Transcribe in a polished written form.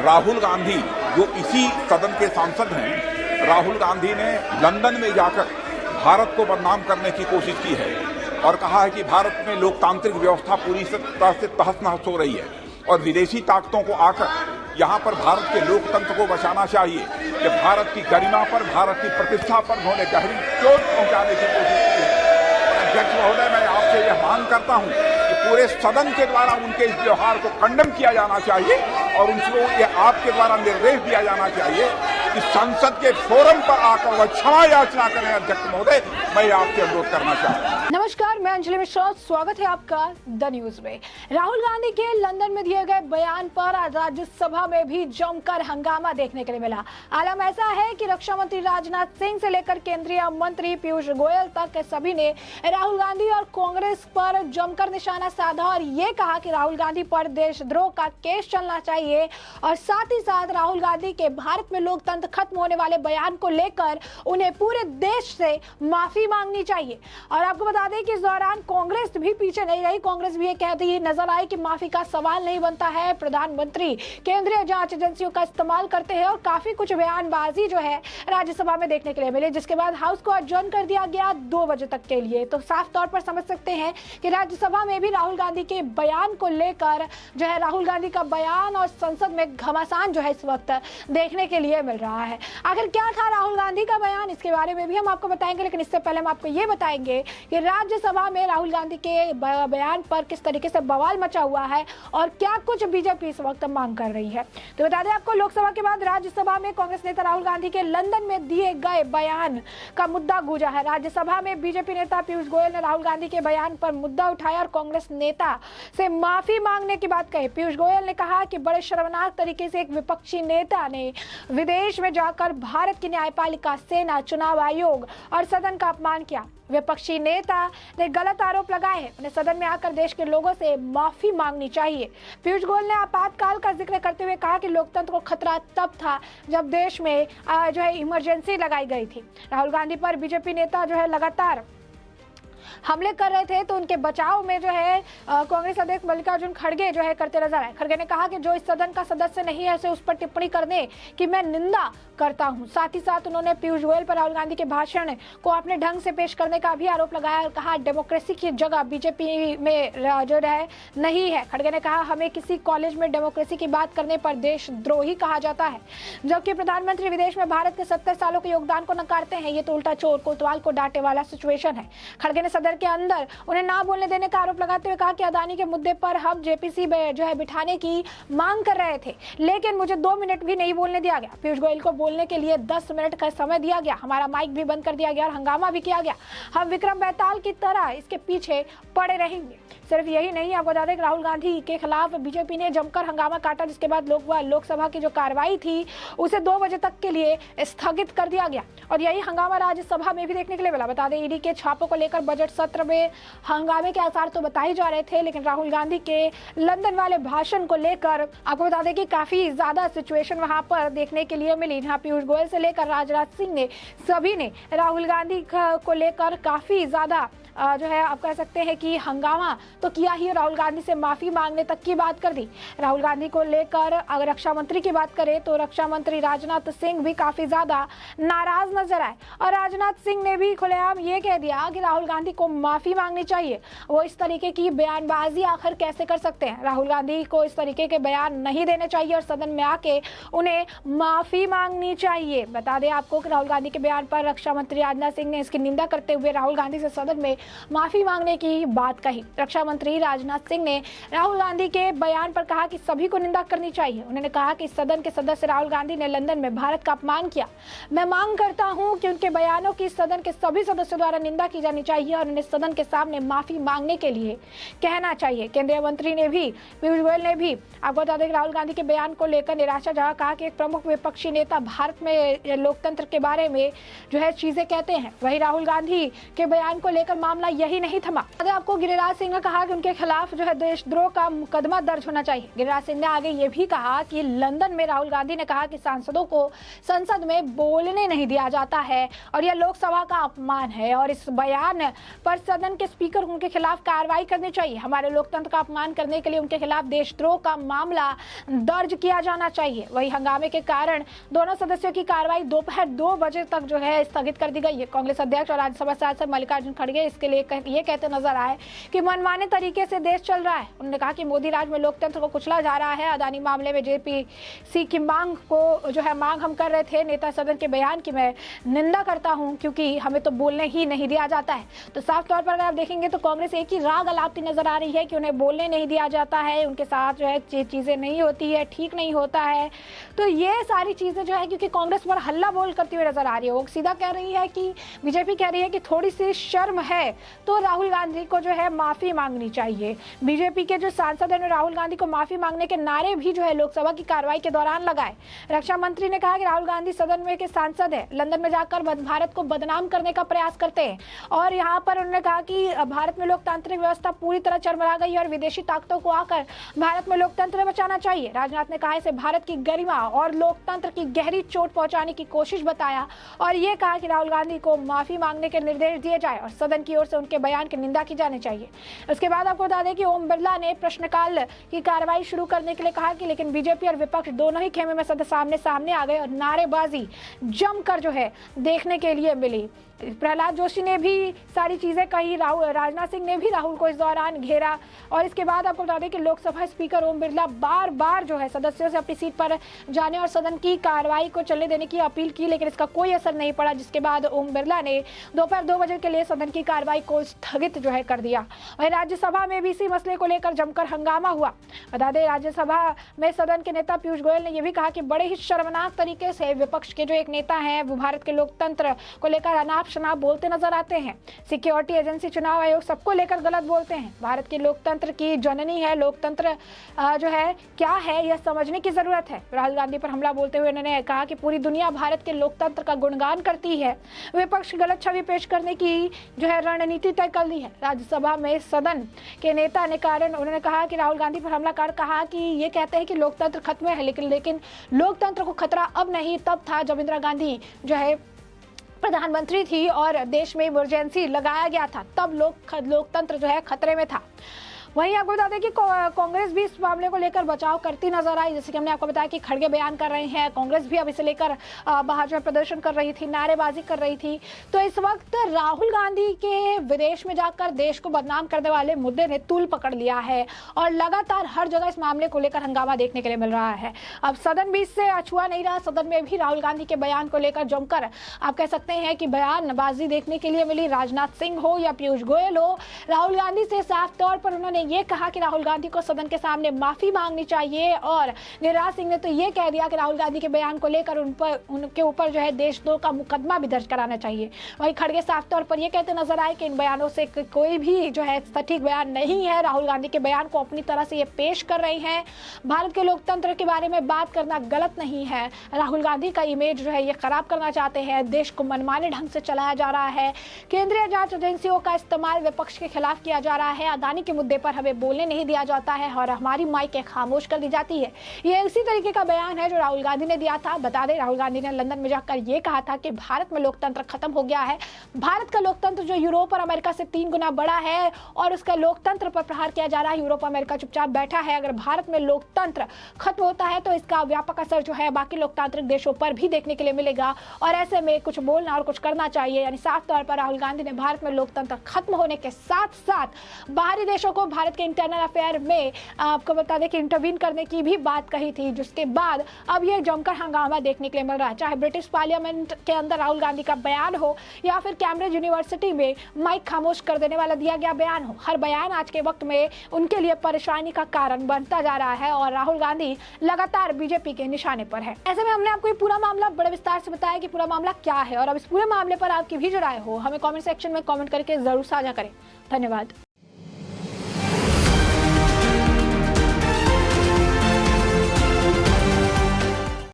राहुल गांधी जो इसी सदन के सांसद हैं, राहुल गांधी ने लंदन में जाकर भारत को बदनाम करने की कोशिश की है और कहा है कि भारत में लोकतांत्रिक व्यवस्था पूरी तरह से तहस नहस हो रही है और विदेशी ताकतों को आकर यहाँ पर भारत के लोकतंत्र को बचाना चाहिए कि भारत की गरिमा पर, भारत की प्रतिष्ठा पर उन्होंने गहरी चोट पहुंचाने की कोशिश की है। अध्यक्ष महोदय, मैं आपसे यह मांग करता हूं कि पूरे सदन के द्वारा उनके इस व्यवहार को कंडम किया जाना चाहिए और उनको ये आपके द्वारा निर्देश दिया जाना चाहिए कि संसद के फोरम पर आकर वह क्षमा याचना करें। अध्यक्ष महोदय, मैं आपसे अनुरोध करना चाहता हूँ। नमस्कार, मैं अंजलि मिश्रा, स्वागत है आपका द न्यूज में। राहुल गांधी के लंदन में दिए गए बयान पर आज राज्यसभा में भी जमकर हंगामा देखने के लिए मिला। आलम ऐसा है कि रक्षा मंत्री राजनाथ सिंह से लेकर केंद्रीय मंत्री पीयूष गोयल तक के सभी ने राहुल गांधी और कांग्रेस पर जमकर निशाना साधा और ये कहा कि राहुल गांधी पर देशद्रोह का केस चलना चाहिए और साथ ही साथ राहुल गांधी के भारत में लोकतंत्र खत्म होने वाले बयान को लेकर उन्हें पूरे देश से माफी मांगनी चाहिए। और आपको बता दें कि इस दौरान कांग्रेस भी पीछे नहीं रही। कांग्रेस भी ये कहती नजर आई कि माफी का सवाल नहीं बनता है, प्रधानमंत्री केंद्रीय जांच एजेंसियों का इस्तेमाल करते हैं और काफी कुछ बयानबाजी जो है राज्यसभा में देखने के लिए मिली, जिसके बाद हाउस को अडजर्न कर दिया गया 2 बजे तक के लिए। तो साफ तौर पर समझ सकते हैं कि राज्यसभा में भी राहुल गांधी के बयान को लेकर जो है राहुल गांधी का बयान और संसद में घमासान जो है इस वक्त देखने के लिए मिल रहा है। आखिर क्या था राहुल गांधी का बयान, इसके बारे में भी हम आपको बताएंगे, लेकिन इससे पहले हम आपको ये बताएंगे कि राज्यसभा में राहुल गांधी के बयान पर किस तरीके से बवाल मचा हुआ है और क्या कुछ बीजेपी इस वक्त मांग कर रही है। तो बता दें आपको, लोकसभा के बाद राज्यसभा में कांग्रेस नेता राहुल गांधी के लंदन में दिए गए बयान का मुद्दा गूंजा है। राज्यसभा में बीजेपी नेता पीयूष गोयल ने राहुल गांधी के बयान पर मुद्दा उठाया और कांग्रेस नेता से माफी मांगने की बात कही। पीयूष गोयल ने कहा कि बड़े शर्मनाक तरीके से एक विपक्षी नेता ने विदेश में जाकर भारत की न्यायपालिका, सेना, चुनाव आयोग और सदन का अपमान किया। विपक्षी नेता ने गलत आरोप लगाए हैं, उन्हें सदन में आकर देश के लोगों से माफी मांगनी चाहिए। पीयूष गोयल ने आपातकाल का जिक्र करते हुए कहा कि लोकतंत्र को खतरा तब था जब देश में जो है इमरजेंसी लगाई गई थी। राहुल गांधी पर बीजेपी नेता जो है लगातार हमले कर रहे थे, तो उनके बचाव में जो है कांग्रेस अध्यक्ष मल्लिकार्जुन खड़गे जो है करते नजर आए। खड़गे ने कहा कि जो इस सदन का सदस्य नहीं है उसे उस पर टिप्पणी करने की मैं निंदा करता हूं। साथ ही साथ उन्होंने पीयूष गोयल पर राहुल गांधी के भाषण को अपने ढंग से पेश करने का भी आरोप लगाया और कहा डेमोक्रेसी की जगह बीजेपी में जो है नहीं है। खड़गे ने कहा हमें किसी कॉलेज में डेमोक्रेसी की बात करने पर देशद्रोही कहा जाता है, जबकि प्रधानमंत्री विदेश में भारत के 70 सालों के योगदान को नकारते हैं। ये तो उल्टा चोर कोतवाल को डांटे वाला सिचुएशन है। खड़गे ने सदन के अंदर उन्हें ना बोलने देने का आरोप लगाते हुए कहा कि अदानी के मुद्दे पर हम जेपीसी जो है बिठाने की मांग कर रहे थे, लेकिन मुझे 2 मिनट भी नहीं बोलने दिया गया। पीयूष गोयल को बोलने के लिए 10 मिनट का समय दिया गया, हमारा माइक भी बंद कर दिया गया और हंगामा भी किया गया। हम विक्रम बेताल की तरह इसके पीछे पड़े रहेंगे। सिर्फ यही नहीं, आपको बता दें कि राहुल गांधी के खिलाफ बीजेपी ने जमकर हंगामा काटा, जिसके बाद लोकसभा की जो कार्रवाई थी उसे 2 बजे तक के लिए स्थगित कर दिया गया और यही हंगामा राज्यसभा में भी देखने के लिए मिला। बता दें ईडी के छापों को लेकर बजट सत्र में हंगामे के आसार तो बताए जा रहे थे, लेकिन राहुल गांधी के लंदन वाले भाषण को लेकर आपको बता दें कि काफी ज्यादा सिचुएशन वहां पर देखने के लिए मिली, जहां पीयूष गोयल से लेकर राजनाथ सिंह ने सभी ने राहुल गांधी को लेकर काफी ज्यादा जो है आप कह सकते हैं कि हंगामा तो किया ही, राहुल गांधी से माफी मांगने तक की बात कर दी। राहुल गांधी को लेकर अगर रक्षा मंत्री की बात करें तो रक्षा मंत्री राजनाथ सिंह भी काफी ज्यादा नाराज नजर आए और राजनाथ सिंह ने भी खुलेआम ये कह दिया कि राहुल गांधी को माफी मांगनी चाहिए। वो इस तरीके की बयानबाजी आखिर कैसे कर सकते हैं? राहुल गांधी को इस तरीके के बयान नहीं देने चाहिए और सदन में आके उन्हें माफी मांगनी चाहिए। बता दें आपको कि राहुल गांधी के बयान पर रक्षा मंत्री राजनाथ सिंह ने इसकी निंदा करते हुए राहुल गांधी से सदन में माफी मांगने की बात कही। रक्षा मंत्री राजनाथ सिंह ने राहुल गांधी के बयान पर कहा कि सभी को निंदा करनी चाहिए। उन्होंने कहा कि सदन के सदस्य राहुल गांधी ने लंदन में भारत का अपमान किया। मैं मांग करता हूं कि उनके बयानों की सदन के सभी सदस्यों द्वारा निंदा की जानी चाहिए और उन्हें सदन के सामने माफी मांगने के लिए कहना चाहिए। केंद्रीय मंत्री ने भी, पीयूष गोयल ने भी आपको बता दें राहुल गांधी के बयान को लेकर निराशा जहाँ कहा कि एक प्रमुख विपक्षी नेता भारत में लोकतंत्र के बारे में जो है चीजें कहते हैं, वही राहुल गांधी के बयान को लेकर मामला यही नहीं थमा। आपको गिरिराज सिंह ने कहा कि उनके खिलाफ जो है देशद्रोह का मुकदमा दर्ज होना चाहिए। गिरिराज सिंह ने आगे ये भी कहा कि लंदन में राहुल गांधी ने कहा कि सांसदों को संसद में बोलने नहीं दिया जाता है और यह लोकसभा का अपमान है और इस बयान पर सदन के स्पीकर को उनके खिलाफ कार्रवाई करनी चाहिए। हमारे लोकतंत्र का अपमान करने के लिए उनके खिलाफ देशद्रोह का मामला दर्ज किया जाना चाहिए। वही हंगामे के कारण दोनों सदस्यों की कार्रवाई दोपहर 2 बजे तक जो है स्थगित कर दी गई है। कांग्रेस अध्यक्ष और राज्यसभा सांसद मल्लिकार्जुन खड़गे इसके लिए ये कहते नजर आए कि मनमाने तरीके से देश चल रहा है। उन्होंने कहा कि मोदी राज में लोकतंत्र को कुचला जा रहा है। अदानी मामले में जेपीसी की मांग हम कर रहे थे। नेता सदन के बयान की मैं निंदा करता हूं क्योंकि हमें तो बोलने ही नहीं दिया जाता है। तो साफ तौर पर अगर आप देखेंगे तो कांग्रेस एक ही राग अलापती नजर आ रही है कि उन्हें बोलने नहीं दिया जाता है, उनके साथ जो है चीजें नहीं होती है, ठीक नहीं होता है। तो ये सारी चीजें जो है क्योंकि कांग्रेस पर हल्ला बोल करती हुई नजर आ रही है। वो सीधा कह रही है कि बीजेपी कह रही है कि थोड़ी सी शर्म है तो राहुल गांधी को जो है माफी मांगनी चाहिए। बीजेपी के जो सांसद हैं राहुल गांधी को माफी मांगने के नारे भी जो है लोकसभा की कार्रवाई के दौरान लगाए। रक्षा मंत्री ने कहा कि राहुल गांधी सदन में के सांसद है, लंदन में जाकर भारत को बदनाम करने का प्रयास करते हैं और यहाँ पर उन्होंने कहा कि भारत में लोकतांत्रिक व्यवस्था पूरी तरह चरमरा गई है और विदेशी ताकतों को आकर भारत में लोकतंत्र बचाना चाहिए। राजनाथ ने कहा इसे भारत की गरिमा और लोकतंत्र की गहरी चोट पहुंचाने की कोशिश बताया और ये कहा कि राहुल गांधी को माफी मांगने के निर्देश दिए जाए और सदन की ओर से उनके बयान की निंदा की जानी चाहिए। उसके बाद आपको बता दें कि ओम बिरला ने प्रश्नकाल की कार्रवाई शुरू करने के लिए कहा कि लेकिन बीजेपी और विपक्ष दोनों ही खेमे में सामने आ गए और नारेबाजी जमकर जो है देखने के लिए मिली। प्रहलाद जोशी ने भी सारी चीजें कही, राजनाथ सिंह ने भी राहुल को इस दौरान घेरा और इसके बाद आपको बता दें कि लोकसभा स्पीकर ओम बिरला बार बार जो है सदस्यों से अपनी सीट पर जाने और सदन की कार्रवाई को चलने देने की अपील की, लेकिन इसका कोई असर नहीं पड़ा, जिसके बाद ओम बिरला ने दोपहर 2 बजे के लिए सदन की कार्रवाई को स्थगित जो है कर दिया। वहीं राज्यसभा में भी इसी मसले को लेकर जमकर हंगामा हुआ। बता दें राज्यसभा में सदन के नेता पीयूष गोयल ने यह भी कहा कि बड़े ही शर्मनाक तरीके से विपक्ष के जो एक नेता है वो भारत के लोकतंत्र को लेकर अनाप शनाप बोलते नजर आते हैं। सिक्योरिटी एजेंसी, चुनाव आयोग सबको लेकर गलत बोलते हैं। भारत के लोकतंत्र की जननी है, लोकतंत्र जो है क्या है यह समझने की जरूरत है। राहुल गांधी पर हमला बोलते हुए उन्होंने कहा कि पूरी दुनिया भारत के लोकतंत्र का गुणगान करती है, विपक्ष गलत छवि पेश करने की जो है रणनीति तय कर ली है। राज्यसभा में सदन के नेता ने कारण उन्होंने कहा कि राहुल गांधी पर हमला कर कहा कि ये कहते हैं कि लोकतंत्र खत्म है, लेकिन लोकतंत्र को खतरा अब नहीं तब था जब इंदिरा गांधी जो है प्रधानमंत्री थी और देश में इमरजेंसी लगाया गया था, तब लोकतंत्र जो है खतरे में था। वहीं आपको बता दें कि कांग्रेस भी इस मामले को लेकर बचाव करती नजर आई। जैसे कि हमने आपको बताया कि खड़गे बयान कर रहे हैं, कांग्रेस भी अब इसे लेकर बाहर जो प्रदर्शन कर रही थी, नारेबाजी कर रही थी। तो इस वक्त राहुल गांधी के विदेश में जाकर देश को बदनाम करने वाले मुद्दे ने तूल पकड़ लिया है और लगातार हर जगह इस मामले को लेकर हंगामा देखने के लिए मिल रहा है। अब सदन भी इससे अछुआ नहीं रहा, सदन में भी राहुल गांधी के बयान को लेकर जमकर आप कह सकते हैं कि बयानबाजी देखने के लिए मिली। राजनाथ सिंह हो या पीयूष गोयल हो, राहुल गांधी से साफ तौर पर उन्होंने ये कहा कि राहुल गांधी को सदन के सामने माफी मांगनी चाहिए और गिरिराज सिंह ने तो ये कह दिया कि राहुल गांधी के बयान को लेकर उनके ऊपर जो है देशद्रोह का मुकदमा भी दर्ज कराना चाहिए। वहीं खड़गे साफ तौर पर ये कहते नजर आए कि इन बयानों से कोई भी जो है सटीक बयान नहीं है, राहुल गांधी के बयान को अपनी तरह से ये पेश कर रहे हैं। भारत के लोकतंत्र के बारे में बात करना गलत नहीं है, राहुल गांधी का इमेज जो है ये खराब करना चाहते हैं, देश को मनमाने ढंग से चलाया जा रहा है, केंद्रीय जांच एजेंसियों का इस्तेमाल विपक्ष के खिलाफ किया जा रहा है, अदानी के मुद्दे पर हमें बोलने नहीं दिया जाता है और हमारी माइक खामोश कर दी जाती है। ये इसी तरीके का बयान है जो राहुल गांधी ने दिया था। बता दें राहुल गांधी ने लंदन में जाकर ये कहा था कि भारत में लोकतंत्र खत्म हो गया है, भारत का लोकतंत्र जो यूरोप और अमेरिका से 3 गुना बड़ा है और उसका लोकतंत्र पर प्रहार किया जा रहा है। यूरोप अमेरिका चुपचाप बैठा है, अगर भारत में लोकतंत्र खत्म होता है तो इसका व्यापक असर जो है बाकी लोकतांत्रिक देशों पर भी देखने के लिए मिलेगा और ऐसे में कुछ बोलना और कुछ करना चाहिए। यानी साफ तौर पर राहुल गांधी ने भारत में लोकतंत्र खत्म होने के साथ साथ बाहरी देशों को भारत के इंटरनल अफेयर में आपको बता दें कि इंटरवीन करने की भी बात कही थी, जिसके बाद अब ये जमकर हंगामा देखने के लिए मिल रहा है। चाहे ब्रिटिश पार्लियामेंट के अंदर राहुल गांधी का बयान हो या फिर कैम्ब्रिज यूनिवर्सिटी में माइक खामोश कर देने वाला दिया गया बयान हो, हर बयान आज के वक्त में उनके लिए परेशानी का कारण बनता जा रहा है और राहुल गांधी लगातार बीजेपी के निशाने पर है। ऐसे में हमने आपको ये पूरा मामला बड़े विस्तार से बताया कि पूरा मामला क्या है और अब इस पूरे मामले पर आपकी भी जो राय हो हमें कमेंट सेक्शन में कमेंट करके जरूर साझा करें। धन्यवाद।